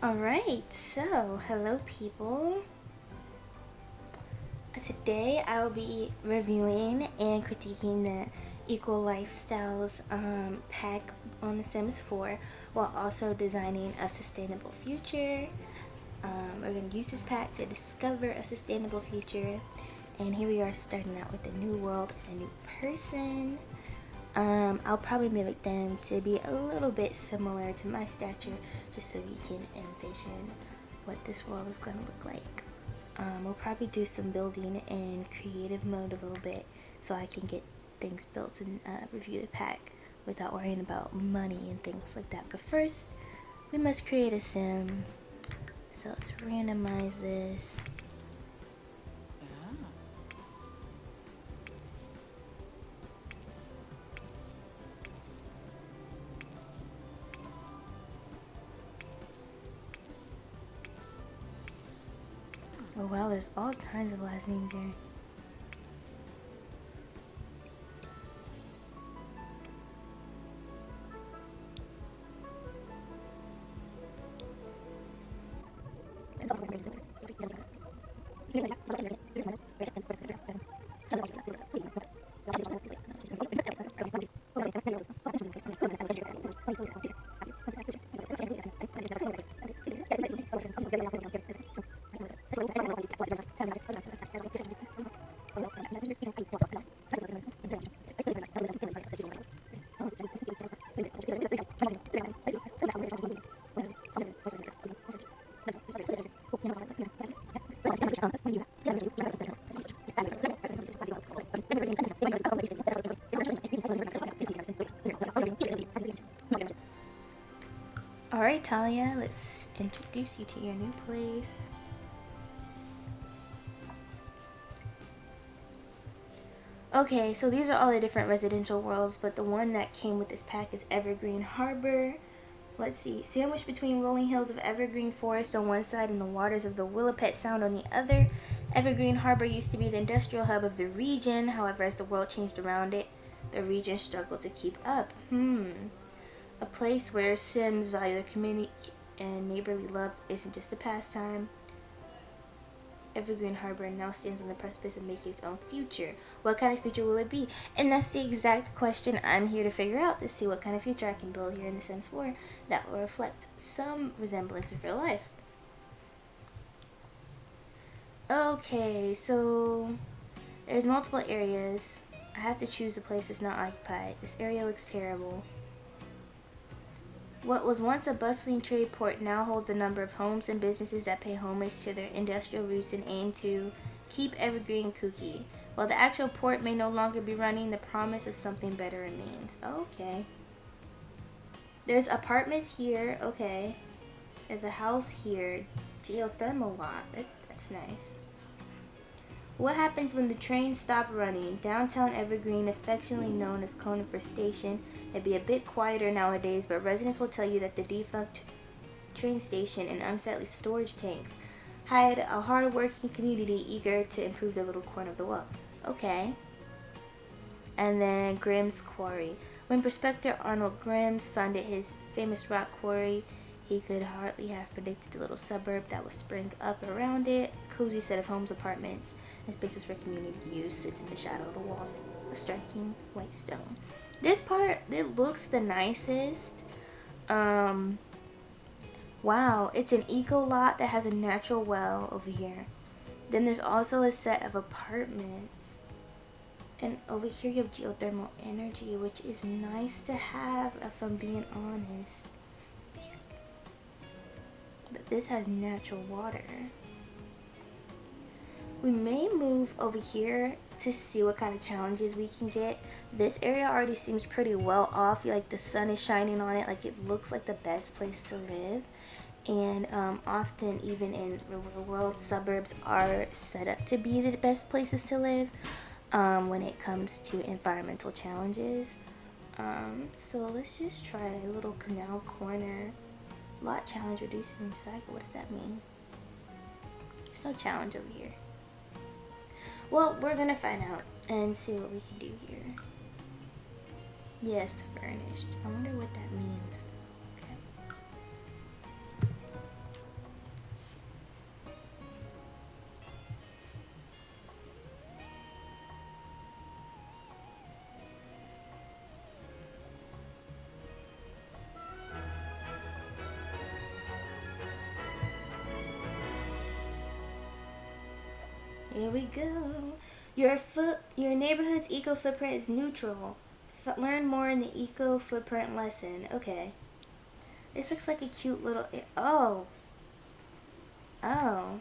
Alright, so hello people. Today I will be reviewing and critiquing the Equal Lifestyles pack on The Sims 4 while also designing a sustainable future. We're going to use this pack to discover a sustainable future. And here we are starting out with a new world and a new person. I'll probably mimic them to be a little bit similar to my stature just so we can envision what this world is going to look like. We'll probably do some building in creative mode a little bit so I can get things built and review the pack without worrying about money and things like that. But first, we must create a sim. So let's randomize this. Oh wow, there's all kinds of last names here. Alright, Talia, let's introduce you to your new place. Okay, so these are all the different residential worlds, but the one that came with this pack is Evergreen Harbor. Let's see, sandwiched between rolling hills of evergreen forest on one side and the waters of the Willipet Sound on the other, Evergreen Harbor used to be the industrial hub of the region. However, as the world changed around it, the region struggled to keep up. A place where Sims value their community and neighborly love isn't just a pastime. Evergreen Harbor now stands on the precipice of making its own future. What kind of future will it be? And that's the exact question I'm here to figure out, to see what kind of future I can build here in The Sims 4 that will reflect some resemblance of real life. Okay, so there's multiple areas. I have to choose a place that's not occupied. This area looks terrible. What was once a bustling trade port now holds a number of homes and businesses that pay homage to their industrial roots and aim to keep Evergreen kooky. While the actual port may no longer be running, the promise of something better remains. Okay. There's apartments here. Okay. There's a house here. Geothermal lot. That's nice. What happens when the trains stop running? Downtown Evergreen, affectionately known as Conifer Station, may be a bit quieter nowadays, but residents will tell you that the defunct train station and unsightly storage tanks hide a hard-working community eager to improve their little corner of the world. Okay. And then Grimm's Quarry. When prospector Arnold Grimm's founded his famous rock quarry, he could hardly have predicted the little suburb that would spring up around it. Cozy set of homes, apartments, and spaces for community use sits in the shadow of the walls of striking white stone. This part, it looks the nicest. Wow, it's an eco lot that has a natural well over here. Then there's also a set of apartments. And over here you have geothermal energy, which is nice to have if I'm being honest. But this has natural water. We may move over here to see what kind of challenges we can get. This area already seems pretty well off. Like the sun is shining on it. Like it looks like the best place to live. And often even in real world, suburbs are set up to be the best places to live when it comes to environmental challenges. So let's just try a little canal corner. Lot challenge reducing cycle. What does that mean? There's no challenge over here. Well, we're gonna find out and see what we can do here. Yes, furnished. I wonder what that means. Okay. Here we go. Your neighborhood's eco footprint is neutral. Learn more in the eco footprint lesson. Okay. This looks like a cute little. Oh. Oh.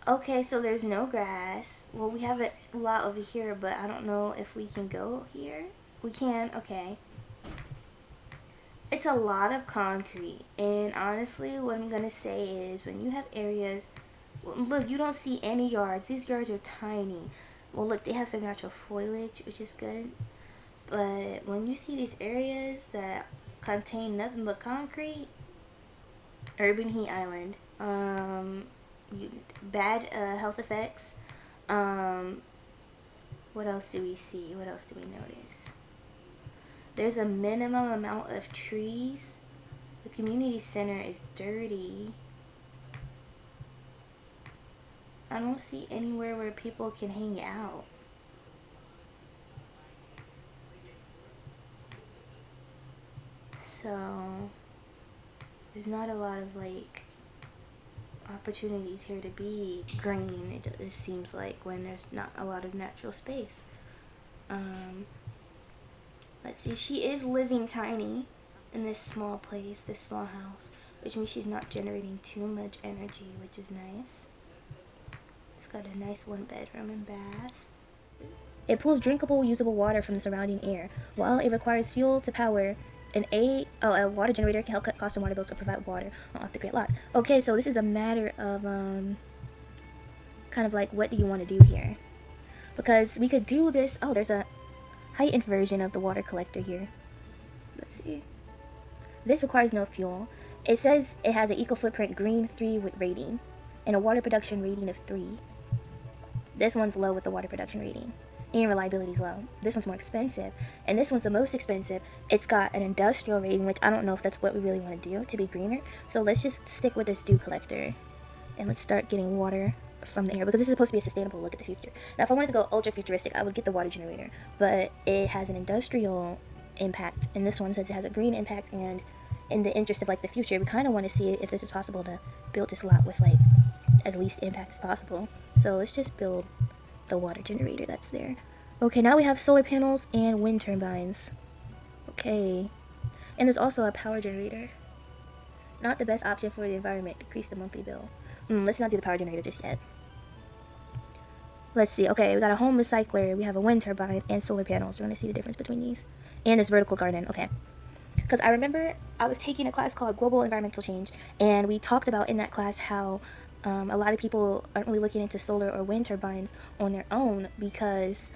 Okay, so there's no grass. Well, we have a lot over here, but I don't know if we can go here. We can. Okay. It's a lot of concrete, and honestly, what I'm gonna say is when you have areas, look, you don't see any yards. These yards are tiny. Well, look, they have some natural foliage, which is good, but when you see these areas that contain nothing but concrete, urban heat island, bad health effects. What else do we see? What else do we notice? There's a minimum amount of trees. The community center is dirty. I don't see anywhere where people can hang out. So there's not a lot of like opportunities here to be green. It seems like when there's not a lot of natural space. Let's see, she is living tiny in this small place, this small house, which means she's not generating too much energy, which is nice. It's got a nice 1-bedroom and bath. It pulls drinkable, usable water from the surrounding air. While it requires fuel to power, a water generator can help cut costs on water bills or provide water on off-the-grid lots. Okay, so this is a matter of kind of like, what do you want to do here? Because we could do this. Oh, there's a heightened version of the water collector here. Let's see. This requires no fuel. It says it has an eco footprint green 3 rating and a water production rating of 3. This one's low with the water production rating. And reliability is low. This one's more expensive. And this one's the most expensive. It's got an industrial rating, which I don't know if that's what we really want to do to be greener. So let's just stick with this dew collector. And let's start getting water from the air, because this is supposed to be a sustainable look at the future. Now, if I wanted to go ultra futuristic, I would get the water generator. But it has an industrial impact. And this one says it has a green impact. And in the interest of like the future, we kind of want to see if this is possible to build this lot with like as least impact as possible. So let's just build the water generator that's there. Okay, now we have solar panels and wind turbines. Okay. And there's also a power generator. Not the best option for the environment. Decrease the monthly bill. Let's not do the power generator just yet. Let's see. Okay, we got a home recycler. We have a wind turbine and solar panels. We're going to see the difference between these. And this vertical garden. Okay. Because I remember I was taking a class called Global Environmental Change. And we talked about in that class how a lot of people aren't really looking into solar or wind turbines on their own, because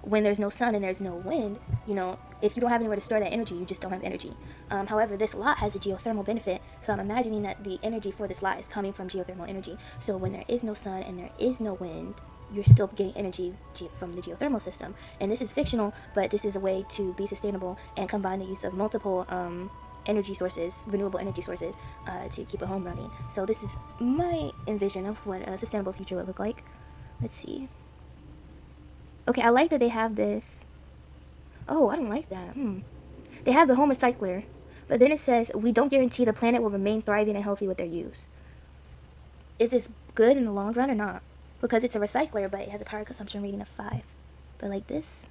when there's no sun and there's no wind, you know, if you don't have anywhere to store that energy, you just don't have energy. However, this lot has a geothermal benefit, so I'm imagining that the energy for this lot is coming from geothermal energy. So when there is no sun and there is no wind, you're still getting energy from the geothermal system. And this is fictional, but this is a way to be sustainable and combine the use of multiple energy sources, renewable energy sources, to keep a home running. So this is my envision of what a sustainable future would look like. Let's see. Okay, I like that they have this. Oh, I don't like that. They have the home recycler, but then it says, we don't guarantee the planet will remain thriving and healthy with their use. Is this good in the long run or not? Because it's a recycler, but it has a power consumption rating of 5. But like this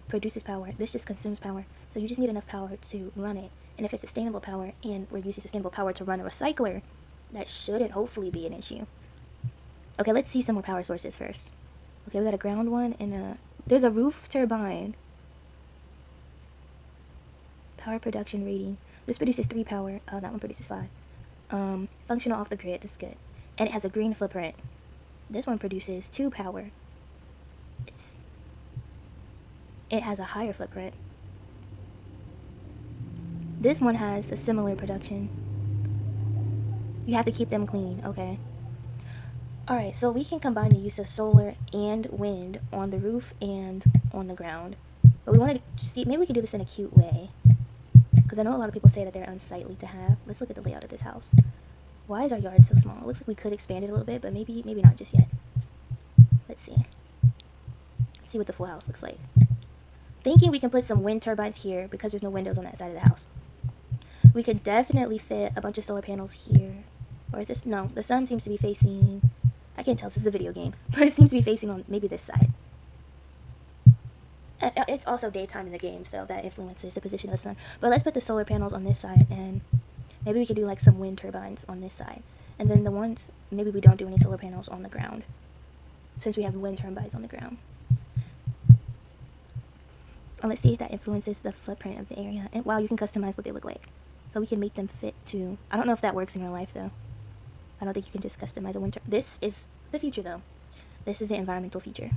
produces power. This just consumes power. So you just need enough power to run it. And if it's sustainable power, and we're using sustainable power to run a recycler, that shouldn't hopefully be an issue. Okay, let's see some more power sources first. Okay, we got a ground one and there's a roof turbine. Power production rating. This produces 3 power. That one produces 5. Functional off the grid. That's good. And it has a green footprint. This one produces 2 power. It has a higher footprint. This one has a similar production. You have to keep them clean. Okay. Alright, so we can combine the use of solar and wind on the roof and on the ground. But we wanted to see, maybe we can do this in a cute way. Because I know a lot of people say that they're unsightly to have. Let's look at the layout of this house. Why is our yard so small? It looks like we could expand it a little bit, but maybe not just yet. Let's see. Let's see what the full house looks like. Thinking we can put some wind turbines here because there's no windows on that side of the house. We could definitely fit a bunch of solar panels here. Or is this, no, the sun seems to be facing, I can't tell, this is a video game, but it seems to be facing on maybe this side. It's also daytime in the game, so that influences the position of the sun. But let's put the solar panels on this side, and maybe we could do like some wind turbines on this side. And then the ones, maybe we don't do any solar panels on the ground, since we have wind turbines on the ground. And let's see if that influences the footprint of the area. And wow, you can customize what they look like. So we can make them fit to, I don't know if that works in real life though. I don't think you can just customize a wind turbine. This is the future though. This is the environmental feature.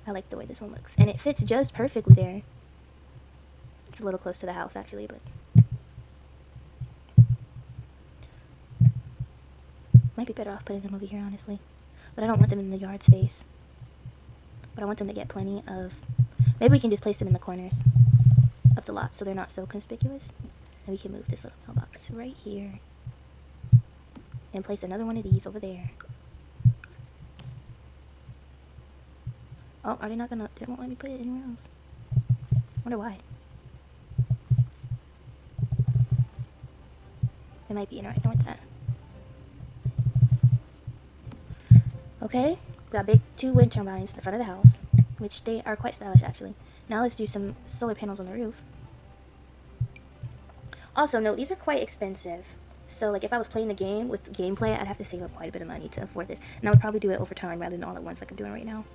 I like the way this one looks. And it fits just perfectly there. It's a little close to the house actually, but might be better off putting them over here, honestly. But I don't want them in the yard space. But I want them to get plenty of... Maybe we can just place them in the corners of the lot so they're not so conspicuous. And we can move this little mailbox right here. And place another one of these over there. Oh, are they not gonna... They won't let me put it anywhere else. Wonder why. It might be interacting with that. Okay, we got big 2 wind turbines in the front of the house, which they are quite stylish actually. Now let's do some solar panels on the roof. Also note, these are quite expensive. So like if I was playing the game with gameplay, I'd have to save up quite a bit of money to afford this. And I would probably do it over time rather than all at once like I'm doing right now.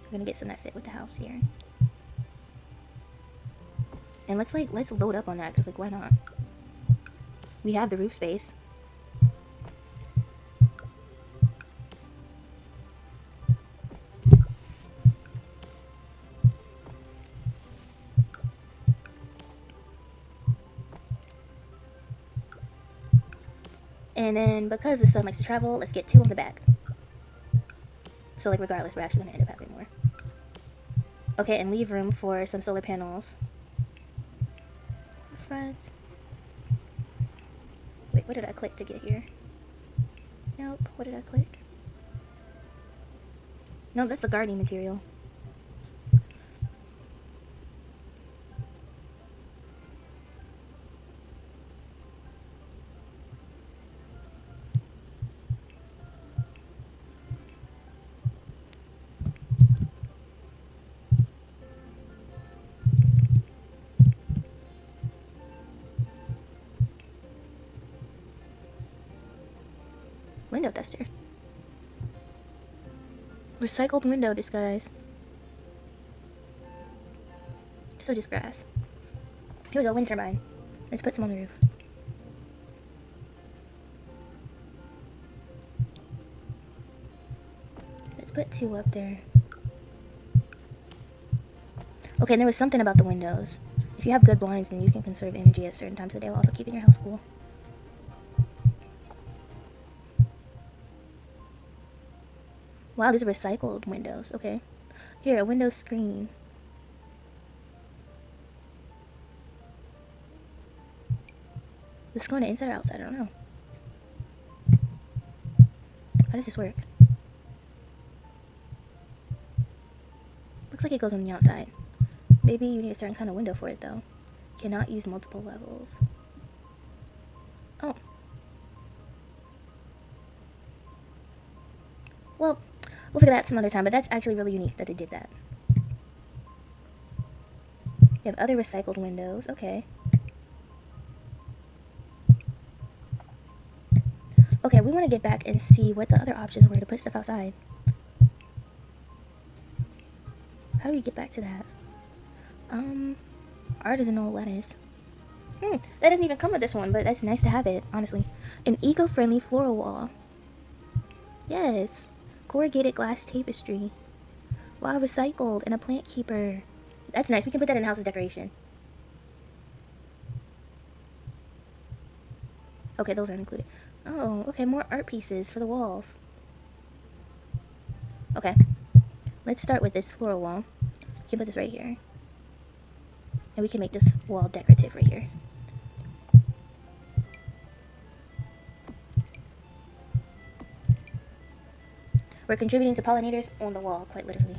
I'm gonna get some that fit with the house here. And let's load up on that, because like why not? We have the roof space. And then, because the sun likes to travel, let's get 2 on the back. So, like, regardless, we're actually going to end up having more. Okay, and leave room for some solar panels. On the front. Wait, what did I click to get here? Nope, what did I click? No, that's the gardening material. Window duster. Recycled window disguise. So just grass. Here we go, wind turbine. Let's put some on the roof. Let's put 2 up there. Okay, and there was something about the windows. If you have good blinds, then you can conserve energy at certain times of the day while also keeping your house cool. Wow, these are recycled windows. Okay. Here, a window screen. This is going to inside or outside? I don't know. How does this work? Looks like it goes on the outside. Maybe you need a certain kind of window for it, though. Cannot use multiple levels. Oh. Well, we'll figure that some other time, but that's actually really unique that they did that. You have other recycled windows. Okay. Okay, we want to get back and see what the other options were to put stuff outside. How do we get back to that? Art doesn't know what that is. That doesn't even come with this one, but that's nice to have it, honestly. An eco-friendly floral wall. Yes. Corrugated glass tapestry. Wow, recycled. And a plant keeper. That's nice. We can put that in the house as decoration. Okay, those aren't included. Oh, okay, more art pieces for the walls. Okay. Let's start with this floral wall. We can put this right here. And we can make this wall decorative right here. We're contributing to pollinators on the wall, quite literally.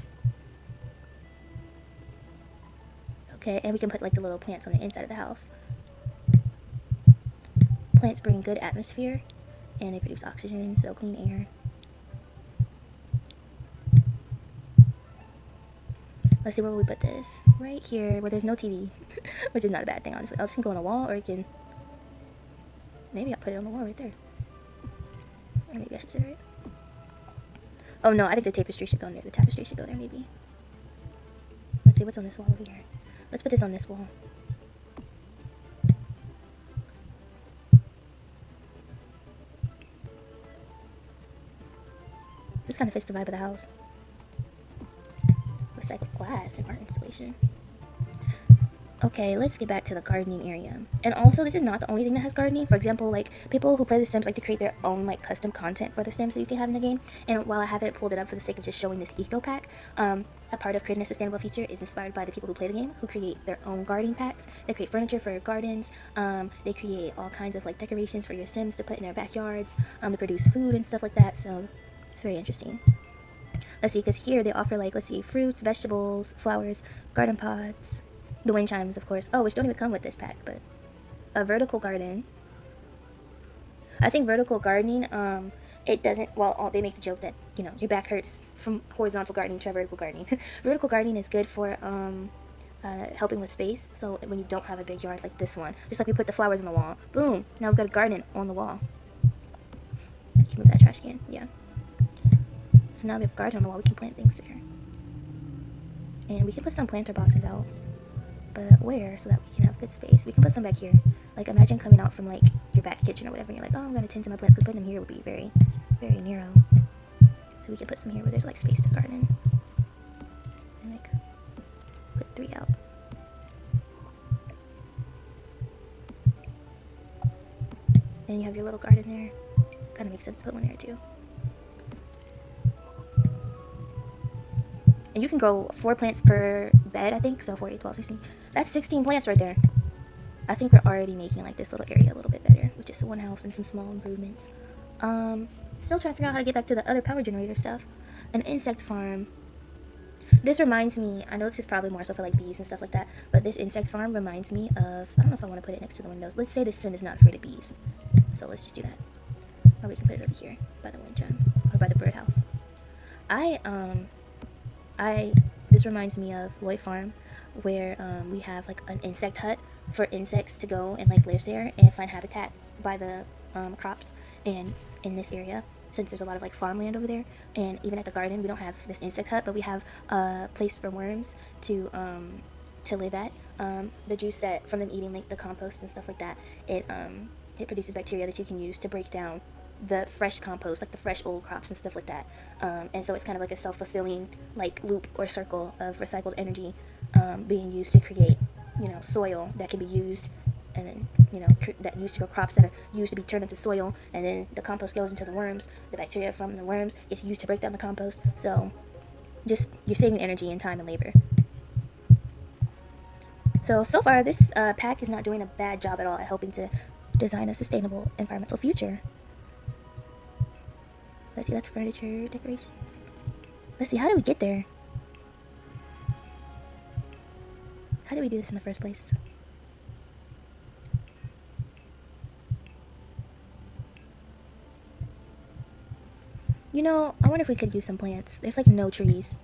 Okay, and we can put like the little plants on the inside of the house. Plants bring good atmosphere and they produce oxygen, so clean air. Let's see where we put this. Right here, where there's no TV, which is not a bad thing, honestly. Oh, this can go on the wall, or it can... Maybe I'll put it on the wall right there. Or maybe I should center it. Oh no, I think the tapestry should go in there. The tapestry should go there, maybe. Let's see what's on this wall over here. Let's put this on this wall. This kind of fits the vibe of the house. Recycled glass and art installation. Okay, let's get back to the gardening area. And also, this is not the only thing that has gardening. For example, like, people who play The Sims like to create their own, like, custom content for The Sims that you can have in the game. And while I haven't pulled it up for the sake of just showing this eco pack, a part of creating a sustainable future is inspired by the people who play the game, who create their own gardening packs. They create furniture for your gardens. They create all kinds of, like, decorations for your Sims to put in their backyards. They produce food and stuff like that, so it's very interesting. Let's see, because here they offer, like, let's see, fruits, vegetables, flowers, garden pots, the wind chimes, of course. Oh, which don't even come with this pack, but a vertical garden. I think vertical gardening, it doesn't, well, they make the joke that, you know, your back hurts from horizontal gardening to vertical gardening. Vertical gardening is good for, helping with space. So when you don't have a big yard like this one, just like we put the flowers on the wall, boom, now we've got a garden on the wall. Can you move that trash can? Yeah. So now we have a garden on the wall, we can plant things there. And we can put some planter boxes out. But where? So that we can have good space. We can put some back here. Like, imagine coming out from, like, your back kitchen or whatever, and you're like, oh, I'm going to tend to my plants, because putting them here would be very, very narrow. So we can put some here where there's, like, space to garden. And, like, put 3 out. Then you have your little garden there. Kind of makes sense to put one there, too. And you can grow 4 plants per bed, I think. So 4, 8, 12, 16. That's 16 plants right there. I think we're already making, like, this little area a little bit better with just one house and some small improvements. Still trying to figure out how to get back to the other power generator stuff. An insect farm. This reminds me, I know this is probably more so for, like, bees and stuff like that, but this insect farm reminds me of, I don't know if I want to put it next to the windows. Let's say the Sim is not afraid of bees. So let's just do that. Or we can put it over here by the wind chime or by the birdhouse. This reminds me of Lloyd Farm, where we have, like, an insect hut for insects to go and, like, live there and find habitat by the crops. And in this area, since there's a lot of, like, farmland over there, and even at the garden, we don't have this insect hut, but we have a place for worms to live at. The juice that from them eating, like, the compost and stuff like that, it produces bacteria that you can use to break down the fresh compost, like the fresh old crops and stuff like that. And so it's kind of like a self-fulfilling, like, loop or circle of recycled energy being used to create, you know, soil that can be used, and then, you know, that used to grow crops that are used to be turned into soil, and then the compost goes into the worms. The bacteria from the worms gets used to break down the compost. So just, you're saving energy and time and labor. So far this pack is not doing a bad job at all at helping to design a sustainable environmental future. Let's see, that's furniture, decorations. Let's see, how did we get there? How did we do this in the first place? You know, I wonder if we could use some plants. There's, like, no trees.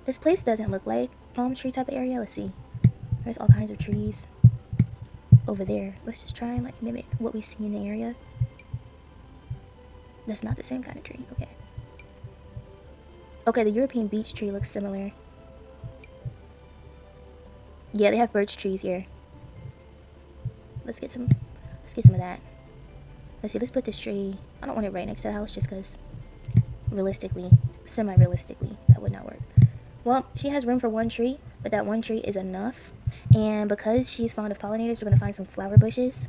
This place doesn't look like palm tree type of area. Let's see. There's all kinds of trees over there. Let's just try and, like, mimic what we see in the area. That's not the same kind of tree. Okay. Okay, the European beech tree looks similar. Yeah, they have birch trees here. Let's get some of that. Let's see, let's put this tree. I don't want it right next to the house just because realistically, semi-realistically, that would not work. Well, she has room for 1 tree, but that 1 tree is enough. And because she's fond of pollinators, we're going to find some flower bushes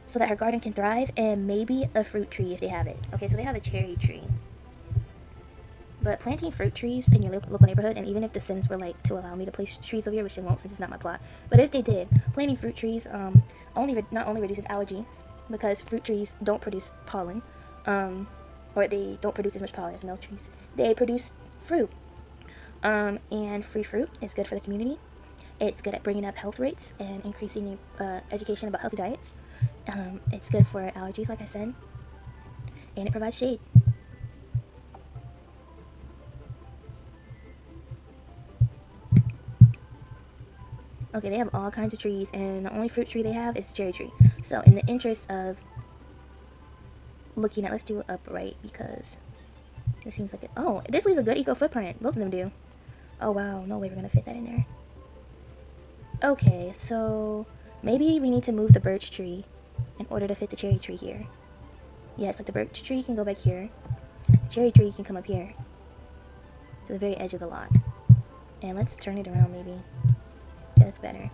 so that her garden can thrive, and maybe a fruit tree if they have it. Okay, so they have a cherry tree. But planting fruit trees in your local neighborhood, and even if the Sims were, like, to allow me to place trees over here, which they won't since it's not my plot, but if they did, planting fruit trees not only reduces allergies, because fruit trees don't produce pollen, or they don't produce as much pollen as milk trees. They produce fruit. And free fruit is good for the community. It's good at bringing up health rates and increasing education about healthy diets. It's good for allergies, like I said, and it provides shade. Okay, they have all kinds of trees, and the only fruit tree they have is the cherry tree. So in the interest of looking at, let's do it upright because it seems like it. Oh, this leaves a good eco footprint. Both of them do. Oh wow, no way we're gonna fit that in there. Okay, so maybe we need to move the birch tree in order to fit the cherry tree here. Yes, like the birch tree can go back here. The cherry tree can come up here to the very edge of the lot. And let's turn it around maybe. Yeah, that's better.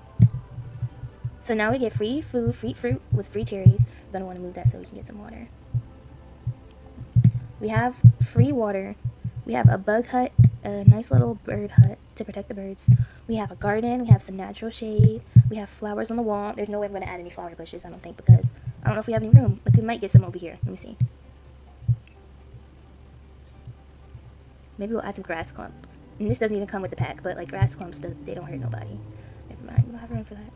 So now we get free food, free fruit with free cherries. We're gonna want to move that so we can get some water. We have free water. We have a bug hut, a nice little bird hut to protect the birds. We have a garden. We have some natural shade. We have flowers on the wall. There's no way I'm going to add any flower bushes, I don't think, because I don't know if we have any room. Like, we might get some over here. Let me see. Maybe we'll add some grass clumps. And this doesn't even come with the pack, but like grass clumps, they don't hurt nobody. Never mind, we don't have room for that.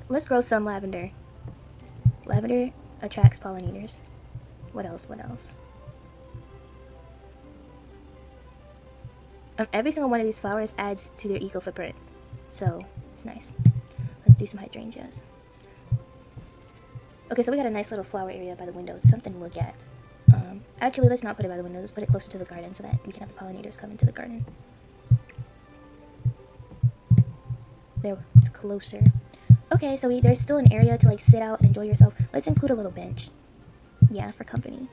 Let's grow some lavender. Lavender attracts pollinators. What else? What else? Every single one of these flowers adds to their eco footprint, so it's nice. Let's do some hydrangeas. Okay, so we got a nice little flower area by the windows. It's something to look at. Actually, let's not put it by the windows. Let's put it closer to the garden so that we can have the pollinators come into the garden. There, it's closer. Okay, so there's still an area to like sit out and enjoy yourself. Let's include a little bench. Yeah, for company.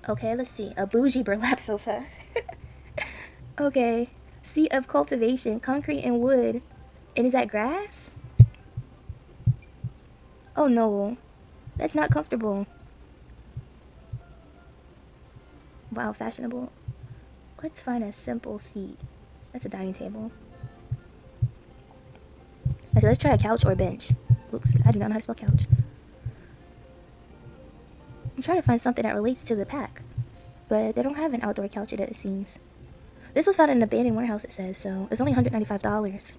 Okay, let's see. A bougie burlap sofa. Okay. Seat of cultivation, concrete and wood. And is that grass? Oh no. That's not comfortable. Wow, fashionable. Let's find a simple seat. That's a dining table. Okay, let's try a couch or a bench. Oops, I do not know how to spell couch. I'm trying to find something that relates to the pack, but they don't have an outdoor couch, it seems. This was found in an abandoned warehouse, it says, so it's only $195.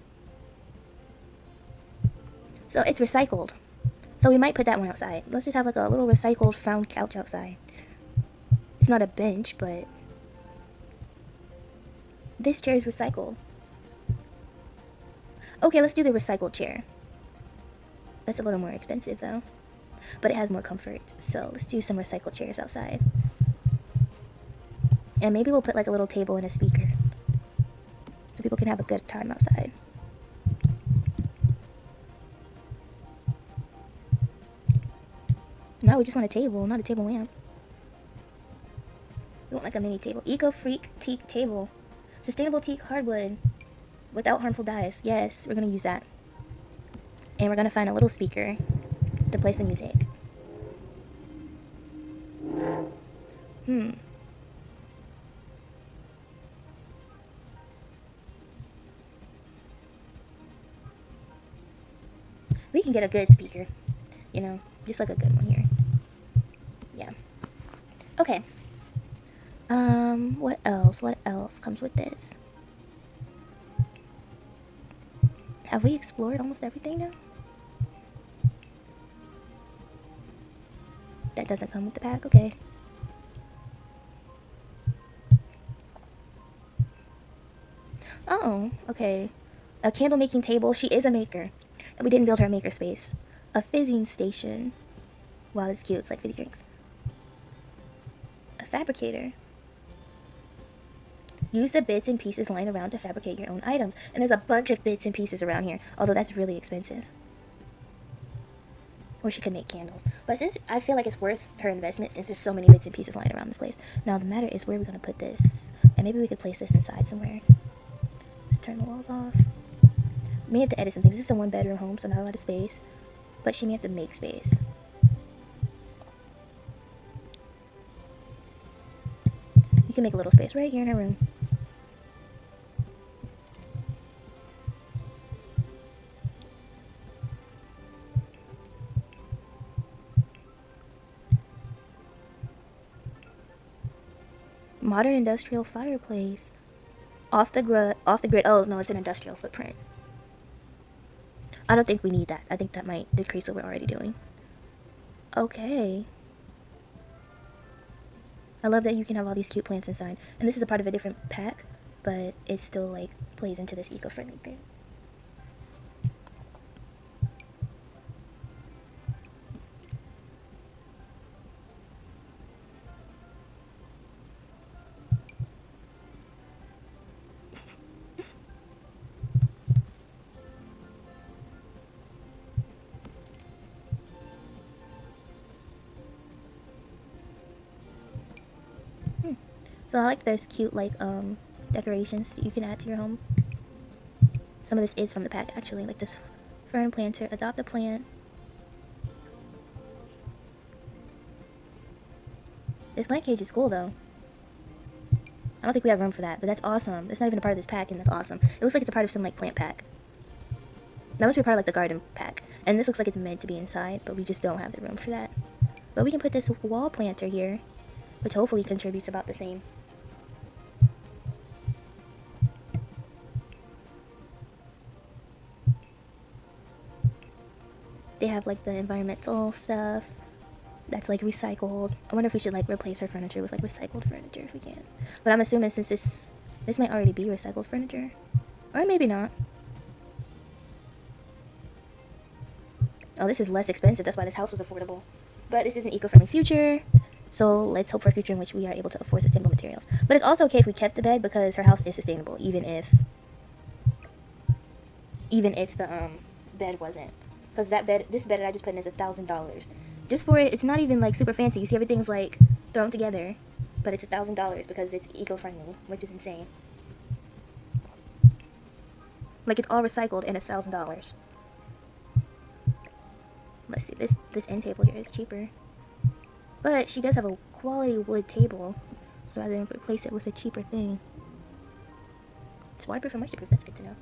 So it's recycled. So we might put that one outside. Let's just have like a little recycled found couch outside. It's not a bench, but this chair is recycled. Okay, let's do the recycled chair. That's a little more expensive though, but it has more comfort. So let's do some recycled chairs outside. And maybe we'll put like a little table and a speaker so people can have a good time outside. Now we just want a table, not a table lamp. We want like a mini table. Eco-freak teak table. Sustainable teak hardwood without harmful dyes. Yes, we're going to use that. And we're going to find a little speaker to play some music. We can get a good speaker. You know, just like a good one here. Yeah. Okay. What else? What else comes with this? Have we explored almost everything now? That doesn't come with the pack, okay. Oh, okay. A candle making table. She is a maker. And we didn't build her a maker space. A fizzing station. Wow, that's cute. It's like fizzy drinks. A fabricator. Use the bits and pieces lying around to fabricate your own items. And there's a bunch of bits and pieces around here. Although that's really expensive. Or she could make candles. But since I feel like it's worth her investment since there's so many bits and pieces lying around this place. Now the matter is where we're going to put this. And maybe we could place this inside somewhere. Let's turn the walls off. May have to edit some things. This is a one bedroom home, so not a lot of space. But she may have to make space. You can make a little space right here in her room. Modern industrial fireplace. Off the grid. Oh, no, it's an industrial footprint. I don't think we need that. I think that might decrease what we're already doing. Okay. I love that you can have all these cute plants inside. And this is a part of a different pack, but it still, like, plays into this eco-friendly thing. So I like there's cute, like, decorations you can add to your home. Some of this is from the pack, actually, like this fern planter, adopt a plant. This plant cage is cool, though. I don't think we have room for that, but that's awesome. It's not even a part of this pack, and that's awesome. It looks like it's a part of some, like, plant pack. That must be a part of, like, the garden pack. And this looks like it's meant to be inside, but we just don't have the room for that. But we can put this wall planter here, which hopefully contributes about the same. They have, like, the environmental stuff that's, like, recycled. I wonder if we should, like, replace our furniture with, like, recycled furniture if we can. But I'm assuming since this might already be recycled furniture. Or maybe not. Oh, this is less expensive. That's why this house was affordable. But this is an eco-friendly future. So let's hope for a future in which we are able to afford sustainable materials. But it's also okay if we kept the bed because her house is sustainable, even if the bed wasn't. Because this bed that I just put in is $1,000. Just for it, it's not even, like, super fancy. You see everything's, like, thrown together. But it's $1,000 because it's eco-friendly, which is insane. Like, it's all recycled and $1,000. Let's see, this end table here is cheaper. But she does have a quality wood table, so rather than replace it with a cheaper thing. It's waterproof and moisture-proof, that's good to know.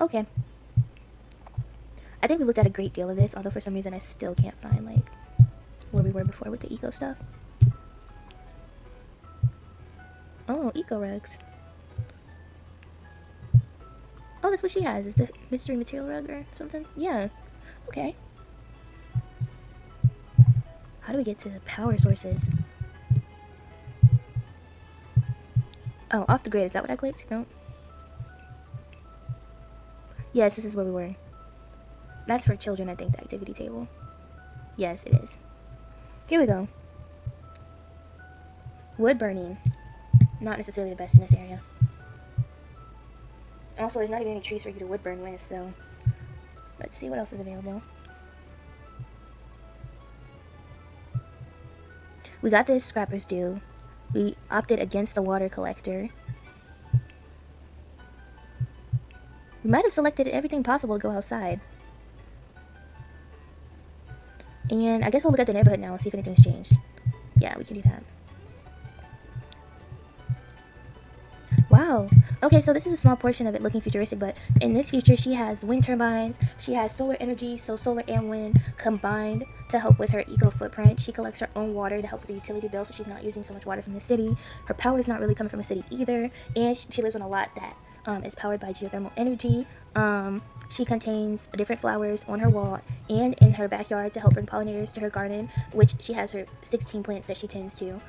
Okay. I think we looked at a great deal of this, although for some reason I still can't find, like, where we were before with the eco stuff. Oh, eco rugs. Oh, that's what she has. Is the mystery material rug or something? Yeah. Okay. How do we get to power sources? Oh, off the grid. Is that what I clicked? No. Yes, this is where we were. That's for children, I think, the activity table. Yes, it is. Here we go. Wood burning. Not necessarily the best in this area. Also, there's not even any trees for you to wood burn with, so let's see what else is available. We got this scrappers due. We opted against the water collector. We might have selected everything possible to go outside. And I guess we'll look at the neighborhood now and see if anything's changed. Yeah, we can do that. Wow. Okay, so this is a small portion of it looking futuristic, but in this future, she has wind turbines, she has solar energy, so solar and wind combined to help with her eco footprint. She collects her own water to help with the utility bill, so she's not using so much water from the city. Her power is not really coming from the city either, and she lives on a lot that is powered by geothermal energy. She contains different flowers on her wall and in her backyard to help bring pollinators to her garden, which she has her 16 plants that she tends to.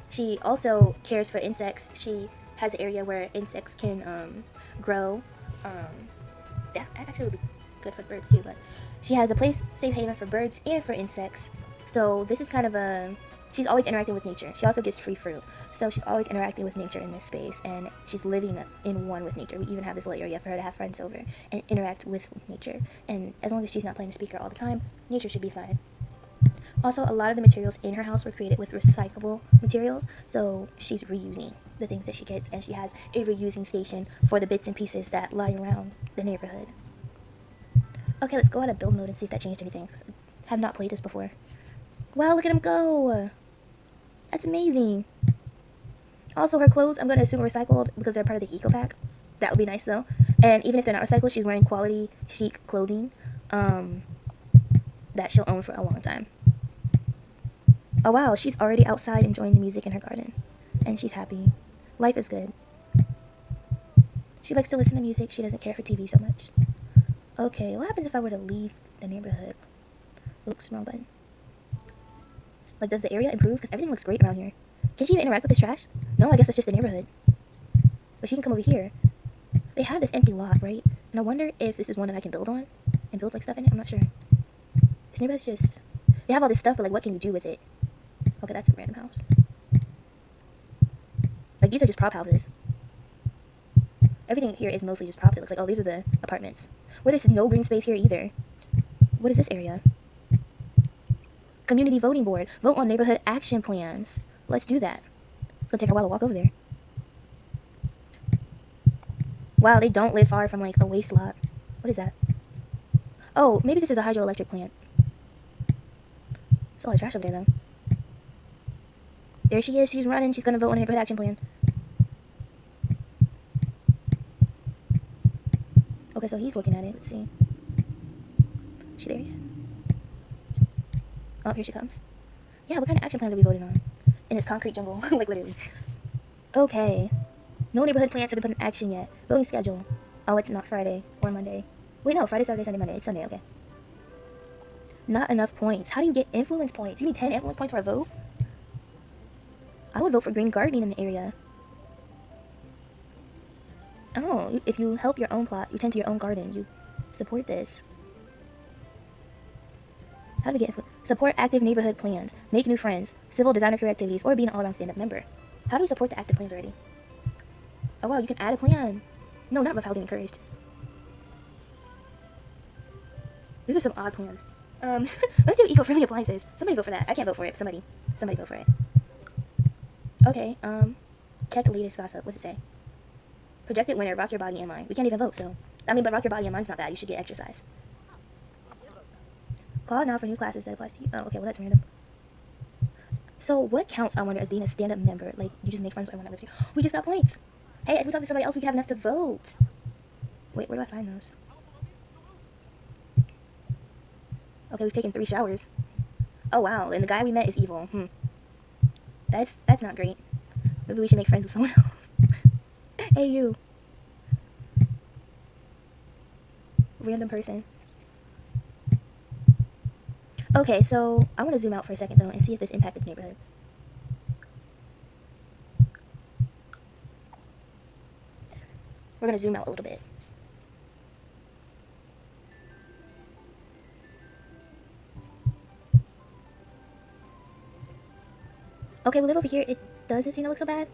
She also cares for insects. She has an area where insects can grow. That actually would be good for birds too, but she has a place, safe haven for birds and for insects. So this is kind of a... She's always interacting with nature. She also gets free fruit. So she's always interacting with nature in this space, and she's living in one with nature. We even have this little area for her to have friends over and interact with nature. And as long as she's not playing the speaker all the time, nature should be fine. Also, a lot of the materials in her house were created with recyclable materials, so she's reusing the things that she gets, and she has a reusing station for the bits and pieces that lie around the neighborhood. Okay, let's go out of build mode and see if that changed anything, because I have not played this before. Wow, look at him go! That's amazing. Also, her clothes, I'm going to assume are recycled because they're part of the eco pack. That would be nice, though. And even if they're not recycled, she's wearing quality, chic clothing. that she'll own for a long time. Oh wow, she's already outside enjoying the music in her garden. And she's happy. Life is good. She likes to listen to music. She doesn't care for TV so much. Okay, what happens if I were to leave the neighborhood? Oops, wrong button. Like, does the area improve? Because everything looks great around here. Can she even interact with this trash? No, I guess it's just the neighborhood. But she can come over here. They have this empty lot, right? And I wonder if this is one that I can build on. And build, like, stuff in it. I'm not sure. This neighborhood's just... They have all this stuff, but, like, what can you do with it? Okay, that's a random house. Like, these are just prop houses. Everything here is mostly just props. It looks like, oh, these are the apartments. Where there's no green space here either. What is this area? Community voting board. Vote on neighborhood action plans. Let's do that. It's gonna take a while to walk over there. Wow, they don't live far from, like, a waste lot. What is that? Oh, maybe this is a hydroelectric plant. There's a lot of trash over there, though. There she is. She's running. She's gonna vote on a neighborhood action plan. Okay, so he's looking at it. Let's see. Is she there yet? Oh, here she comes. Yeah, what kind of action plans are we voting on? In this concrete jungle. Like, literally. Okay. No neighborhood plans have been put in action yet. Voting schedule. Oh, it's not Friday or Monday. Wait, no. Friday, Saturday, Sunday, Monday. It's Sunday, okay. Not enough points. How do you get influence points? You need 10 influence points for a vote? I would vote for green gardening in the area. Oh, if you help your own plot, you tend to your own garden, you support this. How do we get support active neighborhood plans, make new friends, civil designer career activities, or be an all-around stand-up member? How do we support the active plans already? Oh wow, you can add a plan. No, not rough housing encouraged. These are some odd plans. Let's do eco-friendly appliances. Somebody vote for that. I can't vote for it. Somebody vote for it. Okay, check the latest gossip. What's it say? Projected winner, rock your body and mind. We can't even vote, so... I mean, but rock your body and mind's not bad. You should get exercise. Call now for new classes that applies to you. Oh, okay, well, that's random. So, what counts, I wonder, as being a stand-up member? Like, you just make friends with everyone that lives here. We just got points! Hey, if we talk to somebody else, we can have enough to vote. Wait, where do I find those? Okay, we've taken 3 showers. Oh, wow, and the guy we met is evil. That's not great. Maybe we should make friends with someone else. Hey, you. Random person. Okay, so I want to zoom out for a second, though, and see if this impacted the neighborhood. We're going to zoom out a little bit. Okay, we live over here. It doesn't seem to look so bad.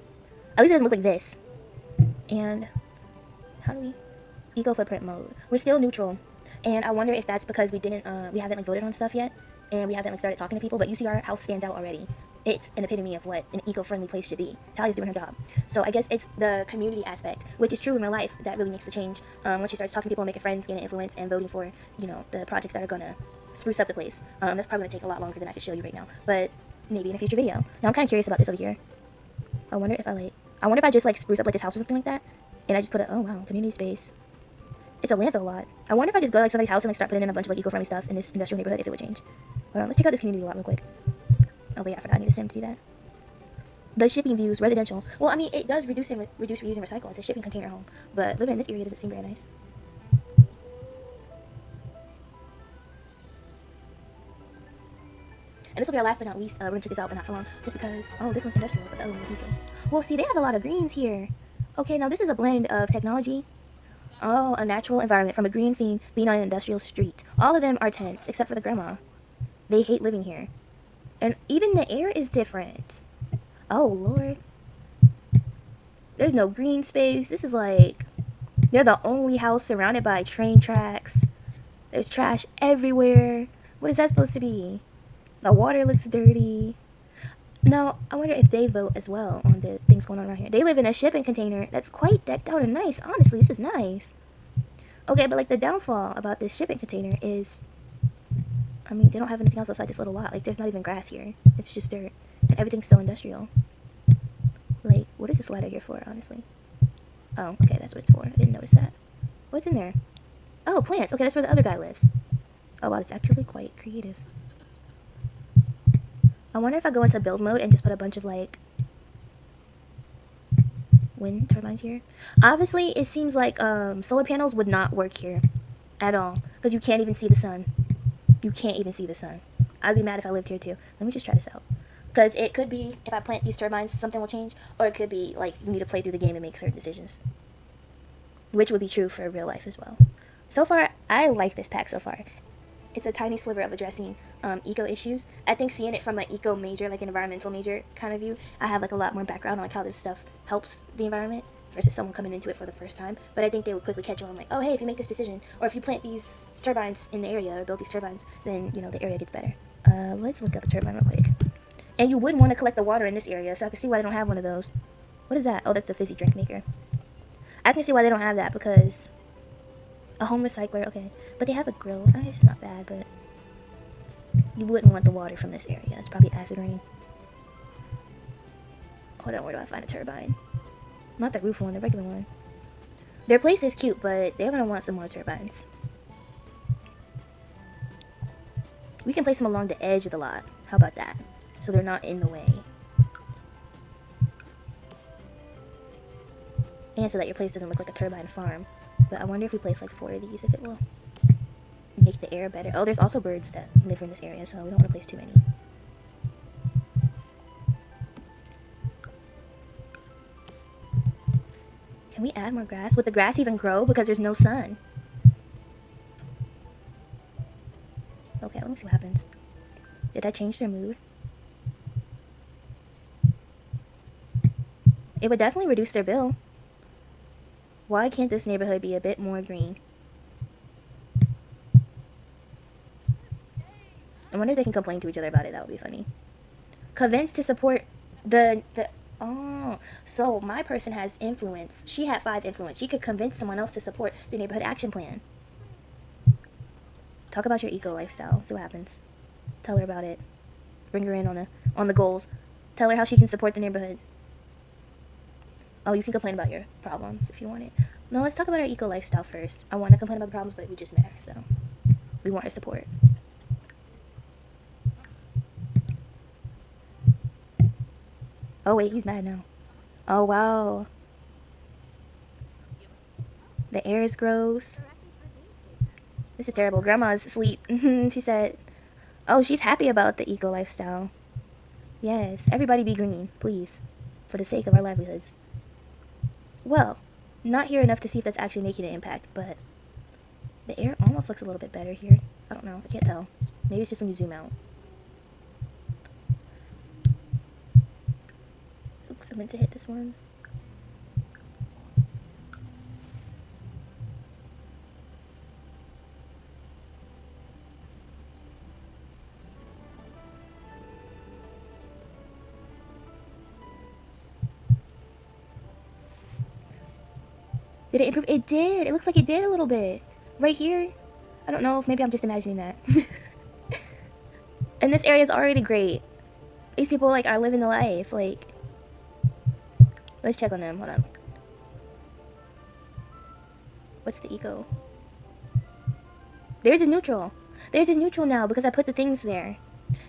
At least it doesn't look like this. And how do we eco footprint mode? We're still neutral, and I wonder if that's because we haven't like voted on stuff yet, and we haven't like started talking to people. But you see, our house stands out already. It's an epitome of what an eco-friendly place should be. Talia's doing her job. So I guess it's the community aspect, which is true in real life, that really makes the change. When she starts talking to people, making friends, gaining influence, and voting for, you know, the projects that are gonna spruce up the place. That's probably gonna take a lot longer than I could show you right now, but maybe in a future video. Now I'm kind of curious about this over here. I wonder if I just like spruce up like this house or something like that, and I just put a, oh wow, community space. It's a landfill lot. I wonder if I just go to like somebody's house and like start putting in a bunch of like eco-friendly stuff in this industrial neighborhood, if it would change. Hold on, let's check out this community lot real quick. Oh wait, I forgot I need a sim to do that. The shipping views, residential. Well, I mean, it does reduce, reuse, and recycle. It's a shipping container home, but living in this area doesn't seem very nice. And this will be our last but not least. We're gonna check this out, but not for long, just because, oh, this one's industrial, but the other one was neutral. Well, see, they have a lot of greens here. Okay, now this is a blend of technology. Oh, a natural environment from a green theme being on an industrial street. All of them are tents, except for the grandma. They hate living here. And even the air is different. Oh, Lord. There's no green space. This is like, they're the only house surrounded by train tracks. There's trash everywhere. What is that supposed to be? The water looks dirty. Now, I wonder if they vote as well on the things going on around here. They live in a shipping container that's quite decked out and nice. Honestly, this is nice. Okay, but like the downfall about this shipping container is, I mean, they don't have anything else outside this little lot. Like, there's not even grass here. It's just dirt. And everything's so industrial. Like, what is this ladder here for, honestly? Oh, okay, that's what it's for. I didn't notice that. What's in there? Oh, plants. Okay, that's where the other guy lives. Oh wow, it's actually quite creative. I wonder if I go into build mode and just put a bunch of like wind turbines here. Obviously, it seems like solar panels would not work here at all because you can't even see the sun. You can't even see the sun. I'd be mad if I lived here too. Let me just try this out. Because it could be, if I plant these turbines, something will change. Or it could be, like, you need to play through the game and make certain decisions. Which would be true for real life as well. So far, I like this pack so far. It's a tiny sliver of addressing eco issues. I think seeing it from an eco major, like an environmental major kind of view, I have like a lot more background on like how this stuff helps the environment versus someone coming into it for the first time. But I think they would quickly catch on like, oh hey, if you make this decision, or if you plant these turbines in the area or build these turbines, then you know the area gets better. Let's look up a turbine real quick. And you wouldn't want to collect the water in this area, so I can see why they don't have one of those. What is that? Oh, that's a fizzy drink maker. I can see why they don't have that because a home recycler, okay, but they have a grill. It's not bad, but you wouldn't want the water from this area. It's probably acid rain. Hold on, where do I find a turbine? Not the roof one, the regular one. Their place is cute, but they're gonna want some more turbines. We can place them along the edge of the lot. How about that? So they're not in the way. And so that your place doesn't look like a turbine farm. But I wonder if we place like 4 of these, if it will make the air better. Oh, there's also birds that live in this area, so we don't want to place too many. Can we add more grass? Would the grass even grow because there's no sun? Okay, let me see what happens. Did that change their mood? It would definitely reduce their bill. Why can't this neighborhood be a bit more green? I wonder if they can complain to each other about it. That would be funny. Convince to support the oh, so my person has influence. She had 5 influence. She could convince someone else to support the neighborhood action plan. Talk about your eco lifestyle. See what happens. Tell her about it. Bring her in on the goals. Tell her how she can support the neighborhood. Oh, you can complain about your problems if you want it. No, let's talk about our eco lifestyle first. I want to complain about the problems, but we just met her, so we want her support. Oh wait, he's mad now. Oh wow. The air is gross. This is terrible. Grandma's asleep. She said, oh, she's happy about the eco lifestyle. Yes, everybody be green, please, for the sake of our livelihoods. Well, not here enough to see if that's actually making an impact, but the air almost looks a little bit better here. I don't know. I can't tell. Maybe it's just when you zoom out. Oops, I meant to hit this one. Did it improve? It did. It looks like it did a little bit. Right here. I don't know if maybe I'm just imagining that. And this area is already great. These people like are living the life. Like, let's check on them. Hold on. What's the eco? Theirs is neutral. Theirs is neutral now because I put the things there.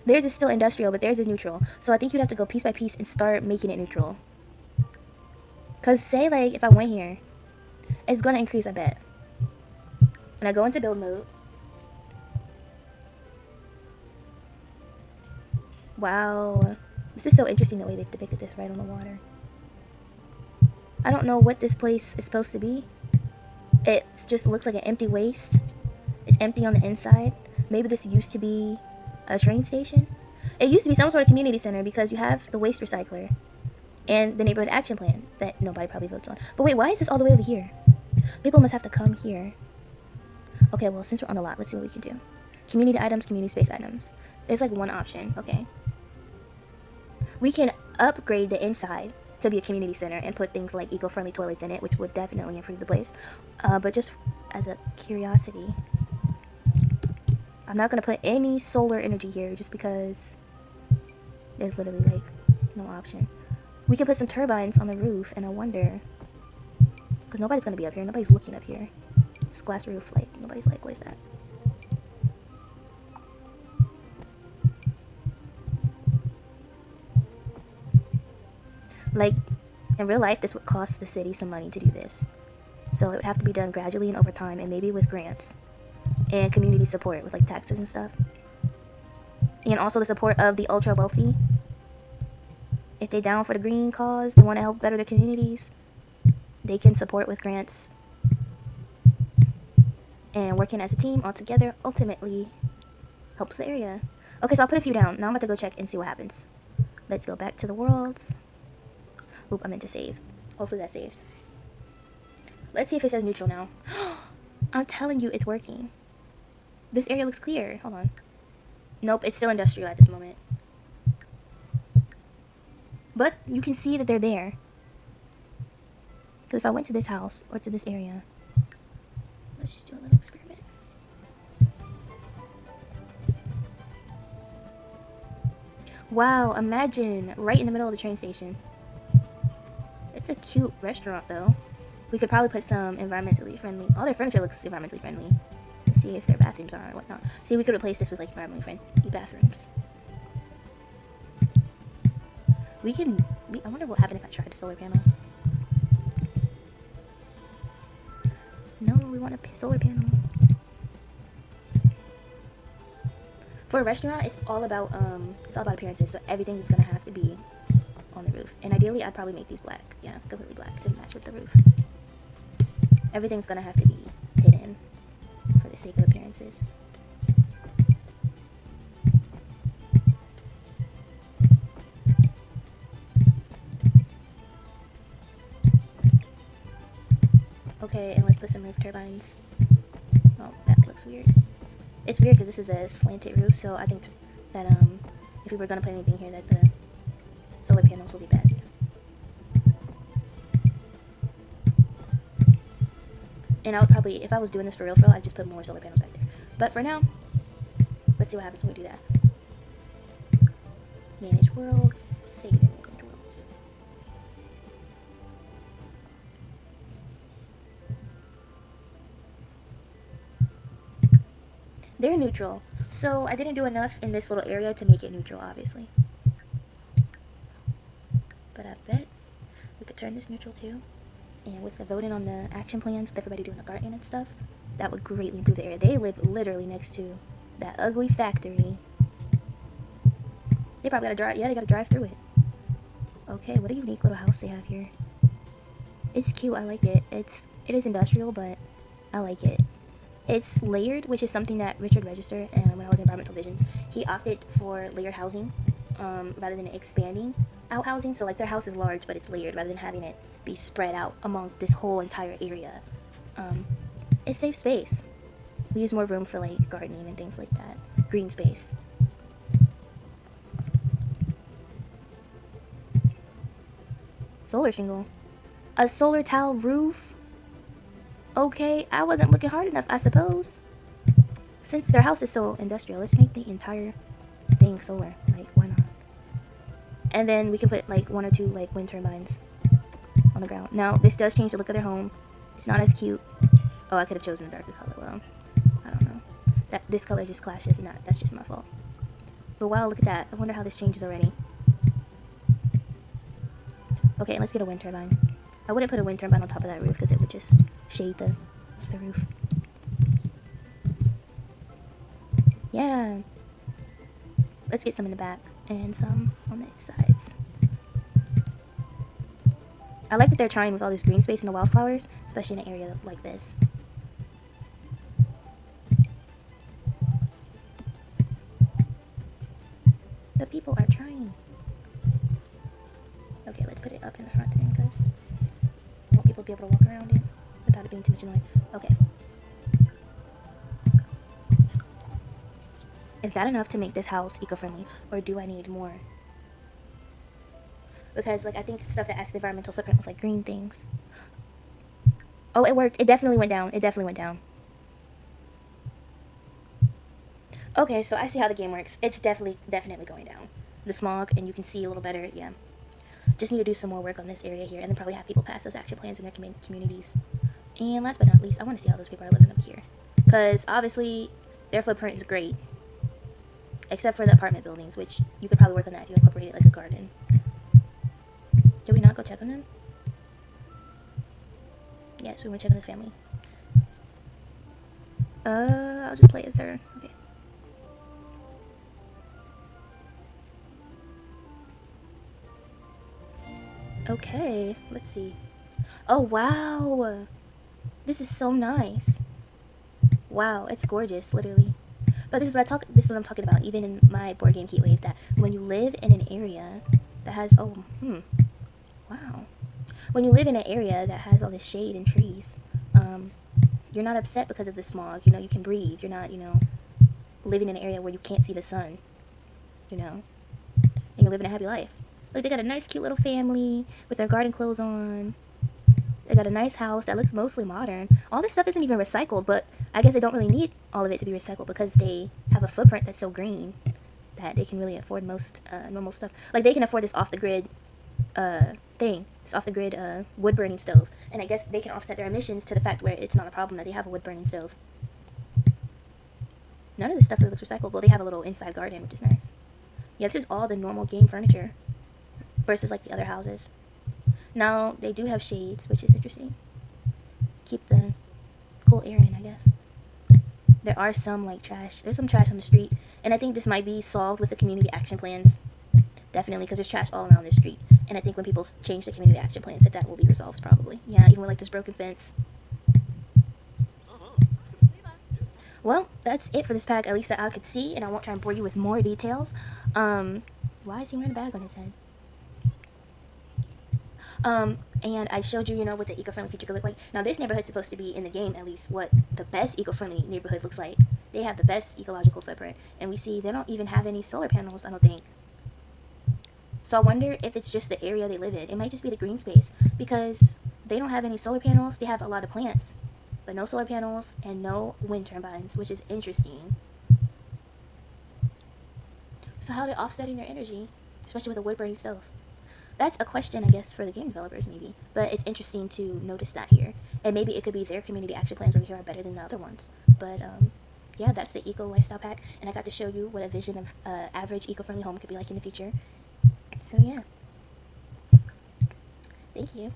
Theirs is still industrial, but theirs is neutral. So I think you'd have to go piece by piece and start making it neutral. Because say like if I went here, it's going to increase, I bet. And I go into build mode. Wow. This is so interesting the way they've depicted this right on the water. I don't know what this place is supposed to be. It just looks like an empty waste. It's empty on the inside. Maybe this used to be a train station. It used to be some sort of community center because you have the waste recycler and the neighborhood action plan that nobody probably votes on. But wait, why is this all the way over here? People must have to come here. Okay, well, since we're on the lot, let's see what we can do. Community items, community space items. There's like one option, okay. We can upgrade the inside to be a community center and put things like eco-friendly toilets in it, which would definitely improve the place. But just as a curiosity, I'm not going to put any solar energy here just because there's literally like no option. We can put some turbines on the roof, and I wonder, because nobody's going to be up here. Nobody's looking up here. It's a glass roof. Like, nobody's like, what is that? Like, in real life, this would cost the city some money to do this. So it would have to be done gradually and over time, and maybe with grants and community support with like taxes and stuff. And also the support of the ultra wealthy. If they're down for the green cause, they want to help better their communities, they can support with grants. And working as a team all together ultimately helps the area. Okay, so I'll put a few down. Now I'm about to go check and see what happens. Let's go back to the worlds. Oop, I meant to save. Hopefully that saved. Let's see if it says neutral now. I'm telling you, it's working. This area looks clear. Hold on. Nope, it's still industrial at this moment. But you can see that they're there. Because if I went to this house or to this area, let's just do a little experiment. Wow, imagine right in the middle of the train station. It's a cute restaurant though. We could probably put some environmentally friendly. All their furniture looks environmentally friendly. Let's see if their bathrooms are or whatnot. See, we could replace this with like environmentally friendly bathrooms. I wonder what happened if I tried a solar panel. No, we want a solar panel. For a restaurant, it's all about appearances. So everything is gonna have to be on the roof. And ideally, I'd probably make these black. Yeah, completely black to match with the roof. Everything's gonna have to be hidden for the sake of appearances. Okay, and let's put some roof turbines. Oh, that looks weird. It's weird because this is a slanted roof, so I think that if we were gonna put anything here, that the solar panels will be best. And I would probably, if I was doing this for real, I'd just put more solar panels back there. But for now, let's see what happens when we do that. Manage worlds, save and manage worlds. They're neutral, so I didn't do enough in this little area to make it neutral, obviously. But I bet we could turn this neutral too. And with the voting on the action plans, with everybody doing the garden and stuff, that would greatly improve the area. They live literally next to that ugly factory. They probably gotta drive, yeah, they gotta drive through it. Okay, what a unique little house they have here. It's cute, I like it. It is industrial, but I like it. It's layered, which is something that Richard Register, when I was in Environmental Visions, he opted for layered housing rather than expanding out housing. So like their house is large, but it's layered rather than having it be spread out among this whole entire area. It saves space. Leaves more room for like gardening and things like that. Green space. Solar shingle. A solar tile roof? Okay, I wasn't looking hard enough, I suppose. Since their house is so industrial, let's make the entire thing solar. Like, why not? And then we can put like 1 or 2 like wind turbines on the ground. Now, this does change the look of their home. It's not as cute. Oh, I could have chosen a darker color. Well, I don't know. This color just clashes. That's just my fault. But wow, look at that. I wonder how this changes already. Okay, let's get a wind turbine. I wouldn't put a wind turbine on top of that roof because it would just shade the roof. Yeah. Let's get some in the back and some on the sides. I like that they're trying with all this green space and the wildflowers, especially in an area like this. The people are trying. Okay, let's put it up in the front then, because I want people to be able to walk around it without it being too much annoying. Okay. Is that enough to make this house eco-friendly, or do I need more? Because, like, I think stuff that adds to the environmental footprint was, like, green things. Oh, it worked. It definitely went down. It definitely went down. Okay, so I see how the game works. It's definitely going down. The smog, and you can see a little better, yeah. Just need to do some more work on this area here, and then probably have people pass those action plans in their communities. And last but not least, I want to see how those people are living up here. Because, obviously, their footprint is great. Except for the apartment buildings, which you could probably work on that if you incorporated, like, a garden. Did we not go check on them? Yes, we went to check on this family. I'll just play as her. Okay. Okay, let's see. Oh, wow. This is so nice. Wow, it's gorgeous, literally. But this is what I'm talking about, even in my board game Heatwave, that when you live in an area that has, wow. When you live in an area that has all this shade and trees, you're not upset because of the smog. You know, you can breathe. You're not, living in an area where you can't see the sun, and you're living a happy life. Look, they got a nice, cute little family with their garden clothes on. They got a nice house that looks mostly modern. All this stuff isn't even recycled, but I guess they don't really need all of it to be recycled because they have a footprint that's so green that they can really afford most normal stuff. Like, they can afford this off-the-grid this off-the-grid wood-burning stove. And I guess they can offset their emissions to the fact where it's not a problem that they have a wood-burning stove. None of this stuff really looks recyclable. They have a little inside garden, which is nice. Yeah, this is all the normal game furniture versus, like, the other houses. Now, they do have shades, which is interesting. Keep the cool air in, I guess. There are some, like, trash. There's some trash on the street. And I think this might be solved with the community action plans. Definitely, because there's trash all around the street. And I think when people change the community action plans, that will be resolved, probably. Yeah, even with, like, this broken fence. Well, that's it for this pack, at least that I could see. And I won't try and bore you with more details. Why is he wearing a bag on his head? And I showed you, what the eco-friendly future could look like. Now, this neighborhood's supposed to be, in the game at least, what the best eco-friendly neighborhood looks like. They have the best ecological footprint. And we see they don't even have any solar panels, I don't think. So I wonder if it's just the area they live in. It might just be the green space. Because they don't have any solar panels. They have a lot of plants. But no solar panels and no wind turbines, which is interesting. So how are they offsetting their energy? Especially with a wood-burning stove. That's a question, I guess, for the game developers, maybe. But it's interesting to notice that here. And maybe it could be their community action plans over here are better than the other ones. But, yeah, that's the Eco Lifestyle Pack. And I got to show you what a vision of average eco-friendly home could be like in the future. So, yeah. Thank you.